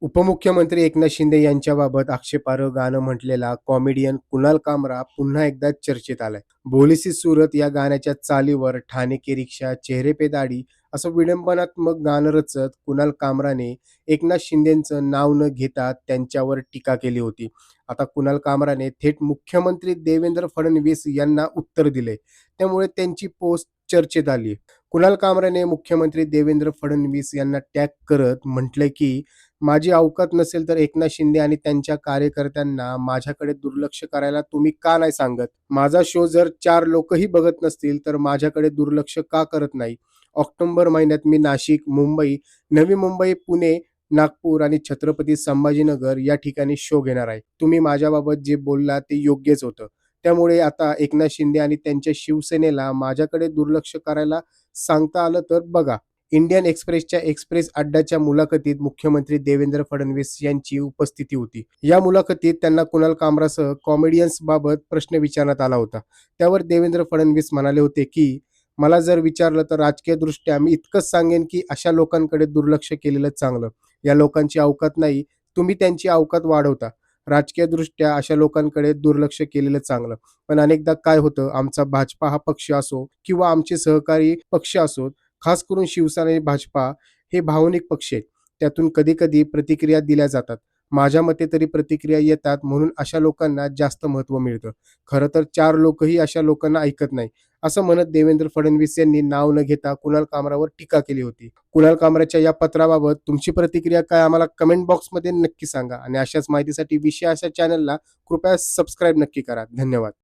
उपमुख्यमंत्री एकनाथ शिंदे यांच्याबाबत आक्षेपार्ह गाणं म्हटलेला कॉमेडियन कुणाल कामरा पुन्हा एकदा चर्चेत आलाय. भोली सूरत या गाण्याच्या चालीवर ठाणे की रिक्षा, चेहरे पे दाढी असं विडंबनात्मक गाणं रचत कुणाल कामराने एकनाथ शिंदेचं नाव न घेता त्यांच्यावर टीका केली होती. आता कुणाल कामराने थेट मुख्यमंत्री देवेंद्र फडणवीस यांना उत्तर दिले. त्यामुळे त्यांची पोस्ट चर्चेत आली. कुणाल कामराने मुख्यमंत्री देवेंद्र फडणवीस यांना टॅग करत म्हटलंय की माझी अवकात नसेल तर एकनाथ शिंदे आणि त्यांच्या कार्यकर्त्यांना माझ्याकडे दुर्लक्ष करायला तुम्ही का नाही सांगत? माझा शो जर 4 लोकही बघत नसतील तर माझ्याकडे दुर्लक्ष का करत नाही? ऑक्टोबर महिन्यात मी नाशिक, मुंबई, नवी मुंबई, पुणे, नागपूर आणि छत्रपती संभाजीनगर या ठिकाणी शो घेणार आहे. तुम्ही माझ्याबाबत जे बोललात ते योग्यच होतं. त्यामुळे आता एकनाथ शिंदे आणि त्यांच्या शिवसेनेला माझ्याकडे दुर्लक्ष करायला सांगता आलं तर बघा. इंडियन एक्सप्रेसच्या एक्सप्रेस अड्डाच्या मुलाखतीत मुख्यमंत्री देवेंद्र फडणवीस यांची उपस्थिती होती. या मुलाखतीत त्यांना कुणाल कामरासह कॉमेडियन्सबाबत प्रश्न विचारण्यात आला होता. त्यावर देवेंद्र फडणवीस म्हणाले होते की मला जर विचारलं तर राजकीयदृष्ट्या मी इतकंच सांगेन की अशा लोकांकडे दुर्लक्ष केलेलं चांगलं. या लोकांची अवकात नाही, तुम्ही त्यांची अवकात वाढवता. राजकीयदृष्ट्या अशा लोकांकडे दुर्लक्ष केलेलं चांगलं. पण अनेकदा काय होतं, आमचा भाजपा हा पक्ष असो किंवा आमचे सहकारी पक्ष असोत, खास करून शिवसेना आणि भाजपा हे भावनिक पक्ष आहेत. त्यातून कधी-कधी प्रतिक्रिया दिल्या जातात. माझ्या मते तरी प्रतिक्रिया येतात म्हणून अशा लोकांना जास्त महत्त्व मिळतं. खरं तर 4 लोकही अशा लोकांना ऐकत नाही. असं म्हणत देवेंद्र फडणवीस यांनी नाव न घेता कुणाल कामरावर टीका केली होती. कुणाल कामराच्या या पत्राबाबत तुमची प्रतिक्रिया काय आम्हाला कमेंट बॉक्समध्ये नक्की सांगा आणि अशाच माहितीसाठी विषय अशा चॅनलला कृपया सबस्क्राईब नक्की करा. धन्यवाद.